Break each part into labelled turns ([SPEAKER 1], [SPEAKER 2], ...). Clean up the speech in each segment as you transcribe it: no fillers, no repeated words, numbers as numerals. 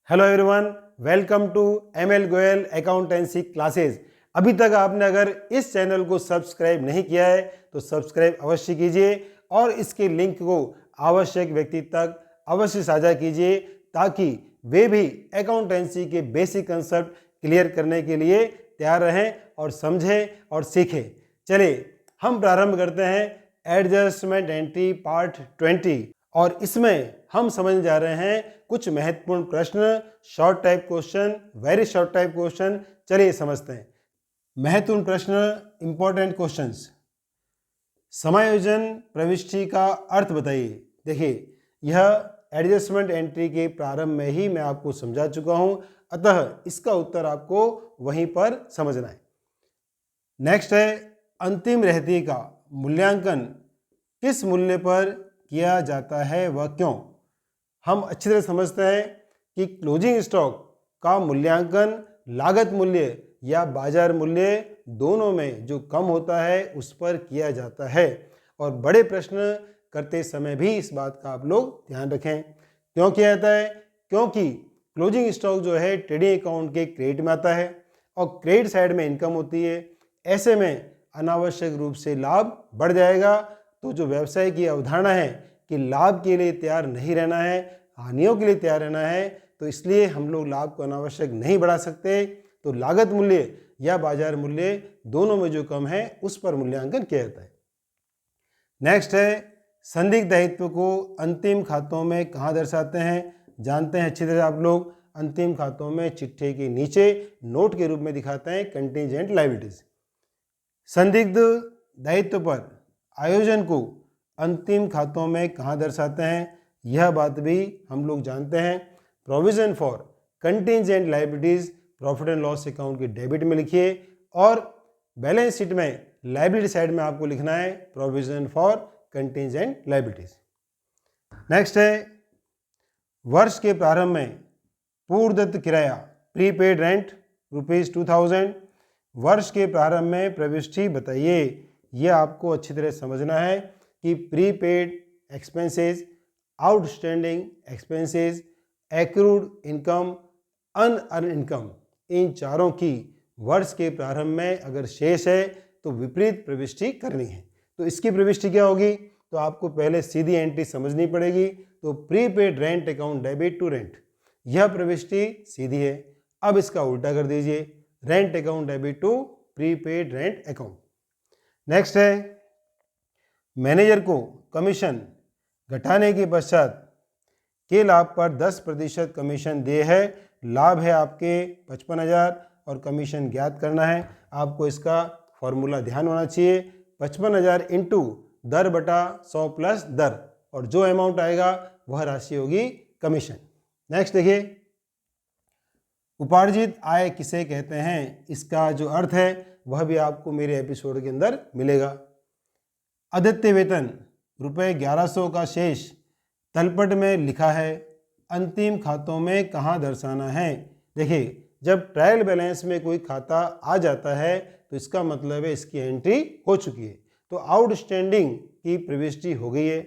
[SPEAKER 1] Hello everyone, welcome to ML Goyal accountancy classes. अभी तक आपने अगर इस चैनल को सब्सक्राइब नहीं किया है तो सब्सक्राइब अवश्य कीजिए और इसके लिंक को आवश्यक व्यक्ति तक अवश्य साझा कीजिए ताकि वे भी अकाउंटेंसी के बेसिक कंसेप्ट क्लियर करने के लिए तैयार रहें और समझें और सीखें। चलिए हम प्रारंभ करते हैं एडजस्टमेंट एंट्री पार्ट 20 और इसमें हम समझने जा रहे हैं कुछ महत्वपूर्ण प्रश्न, short type question, very short type question. चलिए समझते हैं। महत्वपूर्ण प्रश्न, इंपॉर्टेंट क्वेश्चंस। समायोजन प्रविष्टि का अर्थ बताइए। देखिए, यह एडजस्टमेंट एंट्री के प्रारंभ में ही मैं आपको समझा चुका हूं, अतः इसका उत्तर आपको वहीं पर समझना है। नेक्स्ट है, अंतिम रहती का मूल्यांकन किस मूल्य पर किया जाता है वह क्यों। हम अच्छी तरह समझते हैं कि क्लोजिंग स्टॉक का मूल्यांकन लागत मूल्य या बाजार मूल्य दोनों में जो कम होता है उस पर किया जाता है। और बड़े प्रश्न करते समय भी इस बात का आप लोग ध्यान रखें। क्यों किया जाता है? क्योंकि क्लोजिंग स्टॉक जो है ट्रेडिंग अकाउंट के क्रेडिट में आता है और क्रेडिट साइड में इनकम होती है। ऐसे में अनावश्यक रूप से लाभ बढ़ जाएगा। तो जो व्यवसाय की अवधारणा है कि लाभ के लिए तैयार नहीं रहना है, हानियों के लिए तैयार रहना है, तो इसलिए हम लोग लाभ को अनावश्यक नहीं बढ़ा सकते। तो लागत मूल्य या बाजार मूल्य दोनों में जो कम है उस पर मूल्यांकन किया जाता है। नेक्स्ट है, संदिग्ध दायित्व को अंतिम खातों में कहाँ दर्शाते हैं? जानते हैं अच्छी तरह आप लोग। अंतिम खातों में चिट्ठे के नीचे नोट के रूप में दिखाते हैं कंटीजेंट लायबिलिटीज। संदिग्ध दायित्व पर आयोजन को अंतिम खातों में कहाँ दर्शाते हैं? यह बात भी हम लोग जानते हैं। Provision for contingent liabilities profit and loss account के डेबिट में लिखिए और बैलेंस शीट में लायबिलिटी साइड में आपको लिखना है provision for contingent liabilities. Next है, वर्ष के प्रारंभ में पूर्वदत्त किराया प्रीपेड रेंट ₹2000 वर्ष के प्रारंभ में प्रविष्टि बताइए। यह आपको अच्छी तरह समझना है कि prepaid expenses, outstanding expenses, accrued income, unearn income, इन चारों की वर्ष के प्रारंभ में अगर शेष है तो विपरीत प्रविष्टि करनी है। तो इसकी प्रविष्टि क्या होगी? तो आपको पहले सीधी एंट्री समझनी पड़ेगी। तो prepaid rent account debit to rent, यह प्रविष्टि सीधी है। अब इसका उल्टा कर दीजिए, rent account debit to prepaid rent account. Next है, मैनेजर को कमीशन घटाने के पश्चात के लाभ पर 10% कमीशन दिए है। लाभ है आपके 55,000 और कमीशन ज्ञात करना है। आपको इसका फॉर्मूला ध्यान होना चाहिए, 55,000 इंटू दर बटा 100 प्लस दर, और जो अमाउंट आएगा वह राशि होगी कमीशन। नेक्स्ट देखिए, उपार्जित आय किसे कहते हैं? इसका जो अर्थ है वह भी आपको मेरे एपिसोड के अंदर मिलेगा। आदित्य वेतन ₹1100 का शेष तलपट में लिखा है, अंतिम खातों में कहाँ दर्शाना है? देखिए, जब ट्रायल बैलेंस में कोई खाता आ जाता है तो इसका मतलब है इसकी एंट्री हो चुकी है। तो आउटस्टैंडिंग की प्रविष्टि हो गई है।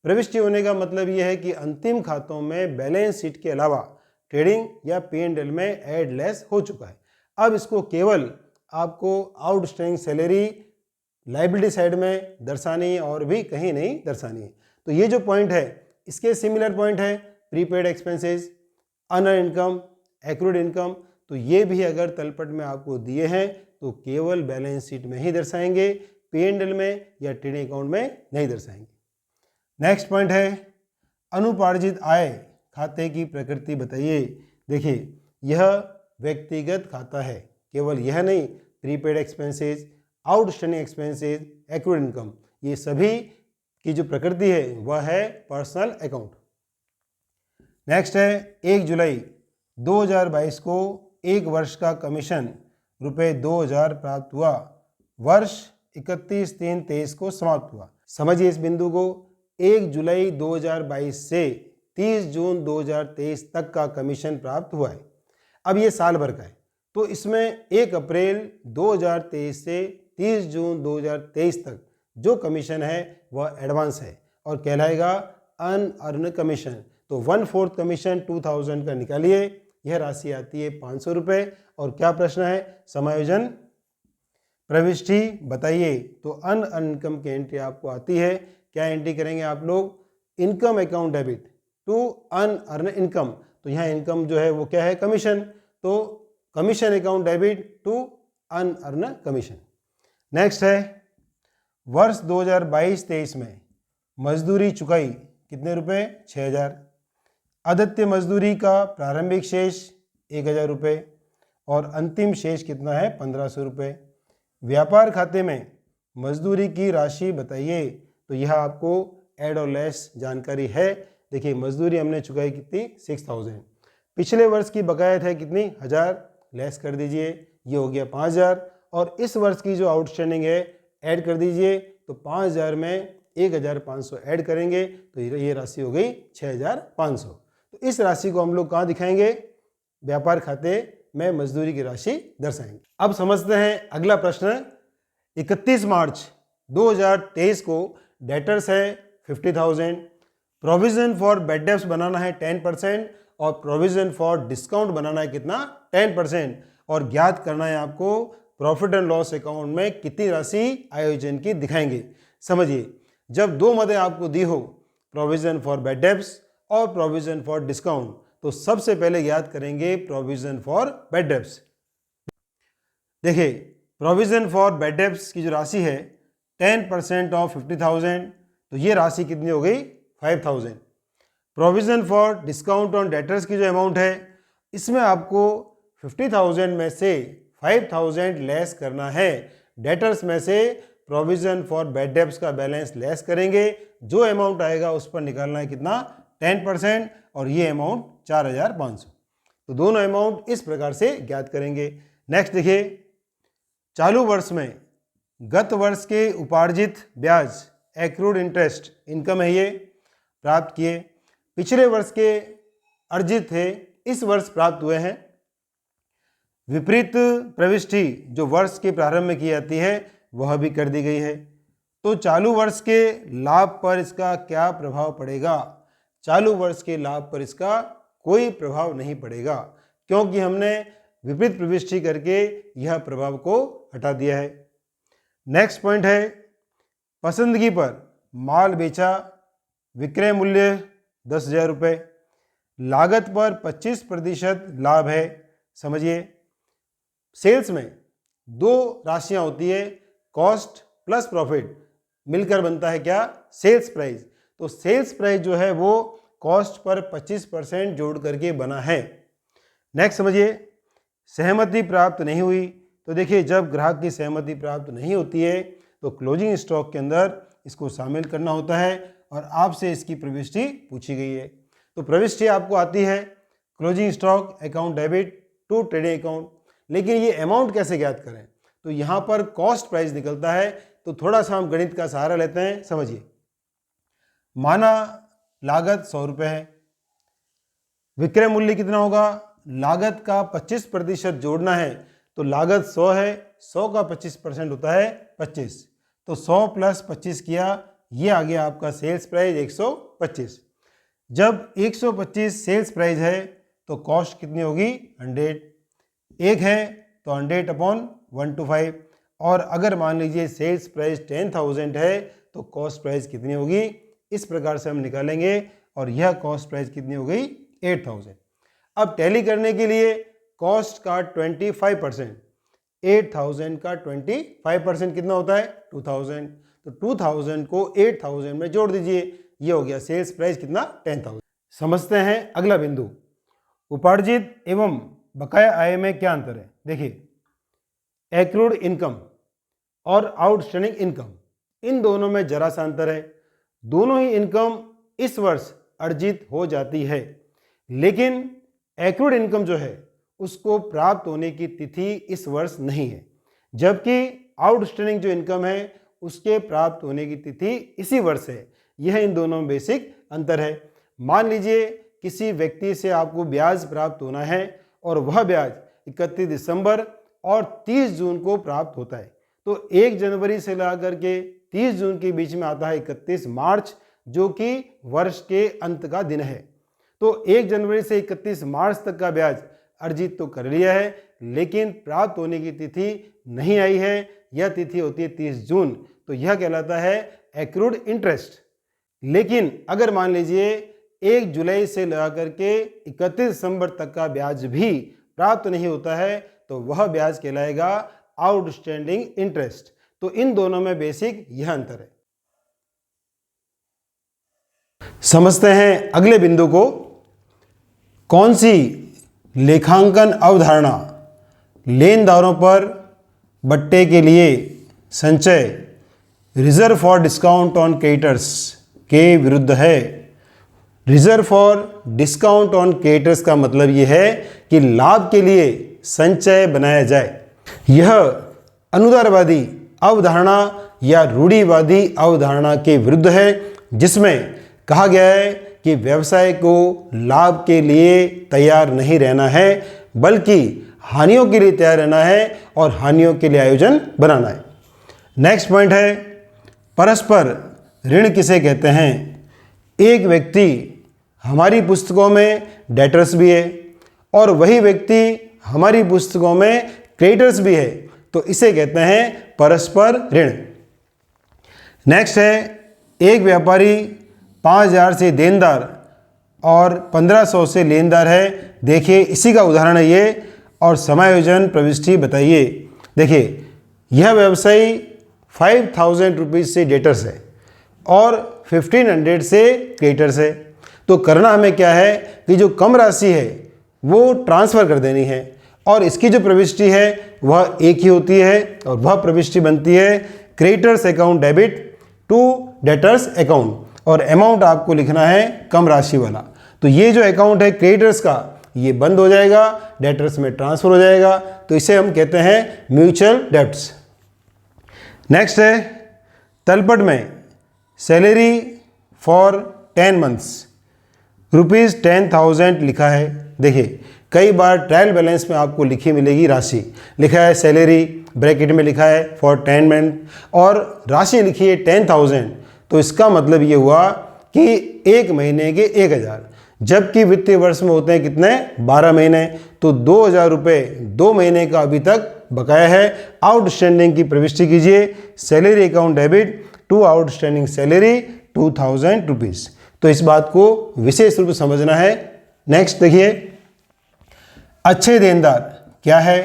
[SPEAKER 1] प्रविष्टि होने का मतलब यह है कि अंतिम खातों में बैलेंस शीट के अलावा ट्रेडिंग या P&L में ऐड लेस हो चुका है। अब इसको केवल आपको आउटस्टैंडिंग सैलरी लायबिलिटी साइड में दर्शानी है और भी कहीं नहीं दर्शानी है। तो ये जो पॉइंट है इसके सिमिलर पॉइंट है prepaid expenses, unearned income, accrued income. तो ये भी अगर तलपट में आपको दिए हैं तो केवल बैलेंस शीट में ही दर्शाएंगे, P&L में या ट्रेडिंग अकाउंट में नहीं दर्शाएंगे। नेक्स्ट पॉइंट है, अनुपार्जित आय खाते की प्रकृति बताइए। देखिए, यह व्यक्तिगत खाता है, केवल यह नहीं, prepaid expenses, outstanding expenses, accrued income, ये सभी की जो प्रकृति है वह है पर्सनल अकाउंट। नेक्स्ट है, 1 जुलाई 2022 को एक वर्ष का कमीशन ₹2000 प्राप्त हुआ, वर्ष 31/3/23 को समाप्त हुआ। समझिए इस बिंदु को, 1 जुलाई 2022 से 30 जून 2023 तक का कमीशन प्राप्त हुआ है। अब ये साल भर का है, तो इसमें 1 अप्रैल 2023 से 30 जून 2023 तक जो कमीशन है वह एडवांस है और कहलाएगा अनअर्न कमीशन। तो 1/4 कमीशन 2000 का निकालिए, यह राशि आती है 500 रुपये। और क्या प्रश्न है, समायोजन प्रविष्टि बताइए। तो अनअर्न इनकम की एंट्री आपको आती है, क्या एंट्री करेंगे आप लोग, income account debit to unearned income. तो यहाँ इनकम जो है वो क्या है, कमीशन, तो commission account debit to unearned commission. Next है वर्ष 2022-23 में मजदूरी चुकाई कितने रुपए, 6000। आदित्य मजदूरी का प्रारंभिक शेष 1000 रुपये और अंतिम शेष कितना है, 1500 रुपये। व्यापार खाते में मजदूरी की राशि बताइए। तो यह आपको एड और लेस जानकारी है। देखिए मजदूरी हमने चुकाई कितनी, 6000। पिछले वर्ष की बकायत है कितनी, 1000, लेस कर दीजिए, ये हो गया 5000। और इस वर्ष की जो आउटस्टैंडिंग है ऐड कर दीजिए, तो 5000 में 1500 ऐड करेंगे तो ये राशि हो गई 6500। तो इस राशि को हम लोग कहाँ दिखाएंगे, व्यापार खाते में मजदूरी की राशि दर्शाएंगे। अब समझते हैं अगला प्रश्न। 31 मार्च 2023 को डेटर्स है 50,000, प्रोविजन फॉर बैड डेब्ट्स बनाना है 10% और प्रोविजन फॉर डिस्काउंट बनाना है कितना, 10%। और ज्ञात करना है आपको प्रॉफिट एंड लॉस अकाउंट में कितनी राशि आयोजन की दिखाएंगे। समझिए, जब दो मदें आपको दी हो, प्रोविजन फॉर बैड डेब्ट्स और प्रोविजन फॉर डिस्काउंट, तो सबसे पहले ज्ञात करेंगे प्रोविजन फॉर बैड डेब्ट्स। देखिए प्रोविजन फॉर बैड डेब्ट्स की जो राशि है 10% ऑफ 50,000, तो ये राशि कितनी हो गई, 5000। Provision for discount on debtors की जो अमाउंट है, इसमें आपको 50,000 में से 5000 लेस करना है। डेटर्स में से प्रोविजन फॉर बैड डेब्ट्स का बैलेंस लेस करेंगे, जो अमाउंट आएगा उस पर निकालना है कितना, 10%, और ये अमाउंट 4500। तो दोनों अमाउंट इस प्रकार से ज्ञात करेंगे। नेक्स्ट देखिए, चालू वर्ष में गत वर्ष के उपार्जित ब्याज एक्रूड इंटरेस्ट इनकम है, ये प्राप्त किए, पिछले वर्ष के अर्जित थे, इस वर्ष प्राप्त हुए हैं। विपरीत प्रविष्टि जो वर्ष के प्रारंभ में की जाती है वह भी कर दी गई है। तो चालू वर्ष के लाभ पर इसका क्या प्रभाव पड़ेगा, चालू वर्ष के लाभ पर इसका कोई प्रभाव नहीं पड़ेगा, क्योंकि हमने विपरीत प्रविष्टि करके यह प्रभाव को हटा दिया है। नेक्स्ट पॉइंट है, पसंदगी पर माल बेचा, विक्रय मूल्य 10,000 रुपये, लागत पर 25% लाभ है। समझिए, सेल्स में दो राशियां होती है, कॉस्ट प्लस प्रॉफिट, मिलकर बनता है क्या, सेल्स प्राइस। तो सेल्स प्राइस जो है वो कॉस्ट पर 25% जोड़ करके बना है। नेक्स्ट समझिए, सहमति प्राप्त नहीं हुई। तो देखिए, जब ग्राहक की सहमति प्राप्त नहीं होती है तो क्लोजिंग स्टॉक के अंदर इसको शामिल करना होता है और आपसे इसकी प्रविष्टि पूछी गई है। तो प्रविष्टि आपको आती है closing stock account debit to trading account. लेकिन ये अमाउंट कैसे ज्ञात करें, तो यहाँ पर कॉस्ट प्राइस निकलता है। तो थोड़ा सा हम गणित का सहारा लेते हैं। समझिए, माना लागत 100 रुपये है, विक्रय मूल्य कितना होगा, लागत का 25% जोड़ना है, तो लागत 100 है, 100 का 25% होता है 25, तो 100 प्लस 25 किया, ये आ गया आपका सेल्स प्राइस 125। जब 125 सेल्स प्राइस है तो कॉस्ट कितनी होगी, 100, एक है तो 100/125। और अगर मान लीजिए सेल्स प्राइस 10,000 है तो कॉस्ट प्राइस कितनी होगी, इस प्रकार से हम निकालेंगे और यह कॉस्ट प्राइस कितनी हो गई, 8,000। अब टैली करने के लिए कॉस्ट का 25%, 8,000 का 25% कितना होता है, 2,000। तो 2,000 को 8,000 में जोड़ दीजिए, ये हो गया सेल्स प्राइस कितना, 10,000। समझते हैं अगला बिंदु, उपार्जित एवं बकाया आय में क्या अंतर है। देखिए, एक्रूड इनकम और आउटस्टैंडिंग इनकम, इन दोनों में जरा सा अंतर है। दोनों ही इनकम इस वर्ष अर्जित हो जाती है, लेकिन एक्रूड इनकम जो है उसको प्राप्त होने की तिथि इस वर्ष नहीं है, जबकि आउटस्टैंडिंग जो इनकम है उसके प्राप्त होने की तिथि इसी वर्ष है। यह इन दोनों में बेसिक अंतर है। मान लीजिए किसी व्यक्ति से आपको ब्याज प्राप्त होना है और वह ब्याज 31 दिसंबर और 30 जून को प्राप्त होता है, तो 1 जनवरी से लेकर के 30 जून के बीच में आता है 31 मार्च, जो कि वर्ष के अंत का दिन है। तो 1 जनवरी से 31 मार्च तक का ब्याज अर्जित तो कर लिया है, लेकिन प्राप्त होने की तिथि नहीं आई है। यह तिथि होती है 30 जून, तो यह कहलाता है एक्रूड इंटरेस्ट। लेकिन अगर मान लीजिए 1 जुलाई से लगा करके 31 दिसंबर तक का ब्याज भी प्राप्त नहीं होता है, तो वह ब्याज कहलाएगा आउटस्टैंडिंग इंटरेस्ट। तो इन दोनों में बेसिक यह अंतर है। समझते हैं अगले बिंदु को। कौन सी लेखांकन अवधारणा लेनदारों पर बट्टे के लिए संचय reserve for discount on creditors के विरुद्ध है? Reserve for discount on creditors का मतलब यह है कि लाभ के लिए संचय बनाया जाए। यह अनुदारवादी अवधारणा या रूढ़िवादी अवधारणा के विरुद्ध है, जिसमें कहा गया है कि व्यवसाय को लाभ के लिए तैयार नहीं रहना है, बल्कि हानियों के लिए तैयार रहना है और हानियों के लिए आयोजन बनाना है। नेक्स्ट पॉइंट है परस्पर ऋण किसे कहते हैं? एक व्यक्ति हमारी पुस्तकों में डेटर्स भी है और वही व्यक्ति हमारी पुस्तकों में क्रेडिटर्स भी है, तो इसे कहते हैं परस्पर ऋण। नेक्स्ट है एक व्यापारी 5000 से देनदार और 1500 से लेनदार है। देखिए इसी का उदाहरण है ये, और समायोजन प्रविष्टि बताइए। देखिए यह व्यवसायी 5000 रुपीज़ से डेटर्स है और 1500 से क्रेडिटर्स है। तो करना हमें क्या है कि जो कम राशि है वो ट्रांसफ़र कर देनी है, और इसकी जो प्रविष्टि है वह एक ही होती है, और वह प्रविष्टि बनती है creditors account debit to debtors account, और अमाउंट आपको लिखना है कम राशि वाला। तो ये जो अकाउंट है क्रेडिटर्स का, ये बंद हो जाएगा, डेटर्स में ट्रांसफर हो जाएगा, तो इसे हम कहते हैं म्यूचुअल डेब्ट्स। नेक्स्ट है तलपट में सैलरी फॉर 10 मंथ्स ₹10,000 लिखा है। देखिए कई बार ट्रायल बैलेंस में आपको लिखी मिलेगी राशि, लिखा है सैलरी, ब्रैकेट में लिखा है फॉर 10 मंथ और राशि लिखी है 10,000। तो इसका मतलब ये हुआ कि 1 महीने के 1000, जबकि वित्तीय वर्ष में होते हैं कितने? 12 महीने। तो 2000 रुपये 2 महीने का अभी तक बकाया है। आउटस्टैंडिंग की प्रविष्टि कीजिए, salary account debit to outstanding salary 2000 rupees. तो इस बात को विशेष रूप से समझना है। नेक्स्ट देखिए अच्छे देनदार क्या है?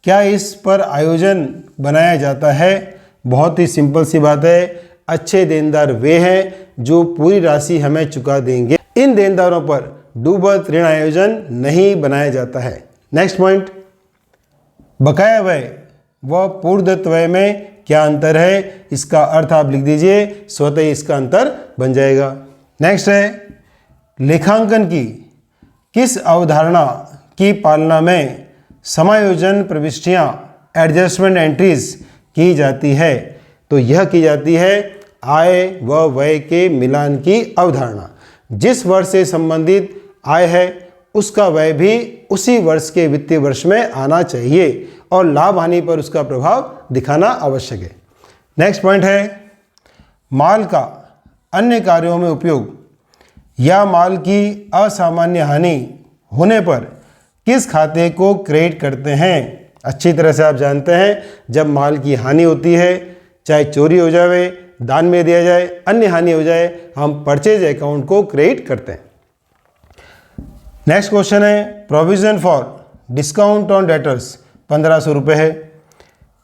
[SPEAKER 1] क्या इस पर आयोजन बनाया जाता है? बहुत ही सिंपल सी बात है, अच्छे देनदार वे हैं जो पूरी राशि हमें चुका देंगे। इन देनदारों पर डूबत ऋण आयोजन नहीं बनाया जाता है। नेक्स्ट पॉइंट, बकाया व्यय व पूर्वदत्त व्यय में क्या अंतर है? इसका अर्थ आप लिख दीजिए, स्वतः ही इसका अंतर बन जाएगा। नेक्स्ट है लेखांकन की किस अवधारणा की पालना में समायोजन प्रविष्टियां एडजस्टमेंट एंट्रीज की जाती है? तो यह की जाती है आय व व्यय के मिलान की अवधारणा। जिस वर्ष से संबंधित आय है उसका व्यय भी उसी वर्ष के वित्तीय वर्ष में आना चाहिए और लाभ हानि पर उसका प्रभाव दिखाना आवश्यक है। नेक्स्ट पॉइंट है माल का अन्य कार्यों में उपयोग या माल की असामान्य हानि होने पर किस खाते को क्रेडिट करते हैं? अच्छी तरह से आप जानते हैं जब माल की हानि होती है, चाहे चोरी हो जाए, दान में दिया जाए, अन्य हानि हो जाए, हम परचेज अकाउंट को क्रेडिट करते हैं। नेक्स्ट क्वेश्चन है provision for discount on debtors 1500 रुपये है।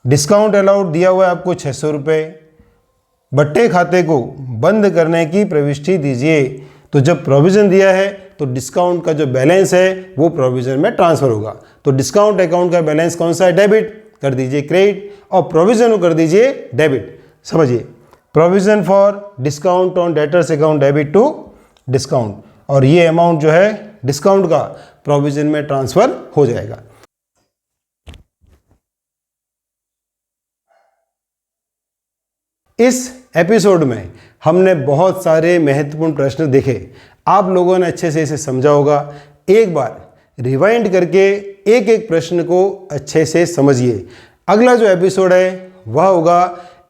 [SPEAKER 1] डिस्काउंट अलाउड दिया हुआ है आपको 600 रुपये। बट्टे खाते को बंद करने की प्रविष्टि दीजिए। तो जब प्रोविज़न दिया है तो डिस्काउंट का जो बैलेंस है वो प्रोविज़न में ट्रांसफ़र होगा। तो डिस्काउंट अकाउंट का बैलेंस कौन सा है? डेबिट कर दीजिए क्रेडिट, और प्रोविज़न को कर दीजिए डेबिट। समझिए, provision for discount on debtors account debit to discount, और ये अमाउंट जो है डिस्काउंट का प्रोविज़न में ट्रांसफ़र हो जाएगा। इस एपिसोड में हमने बहुत सारे महत्वपूर्ण प्रश्न देखे। आप लोगों ने अच्छे से इसे समझा होगा। एक बार रिवाइंड करके एक एक प्रश्न को अच्छे से समझिए। अगला जो एपिसोड है वह होगा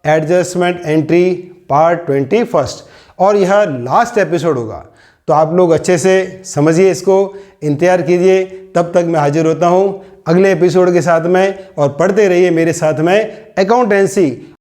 [SPEAKER 1] एडजस्टमेंट एंट्री पार्ट 21, और यह लास्ट एपिसोड होगा। तो आप लोग अच्छे से समझिए, इसको इंतज़ार कीजिए। तब तक मैं हाजिर होता हूँ अगले एपिसोड के साथ में, और पढ़ते रहिए मेरे साथ में अकाउंटेंसी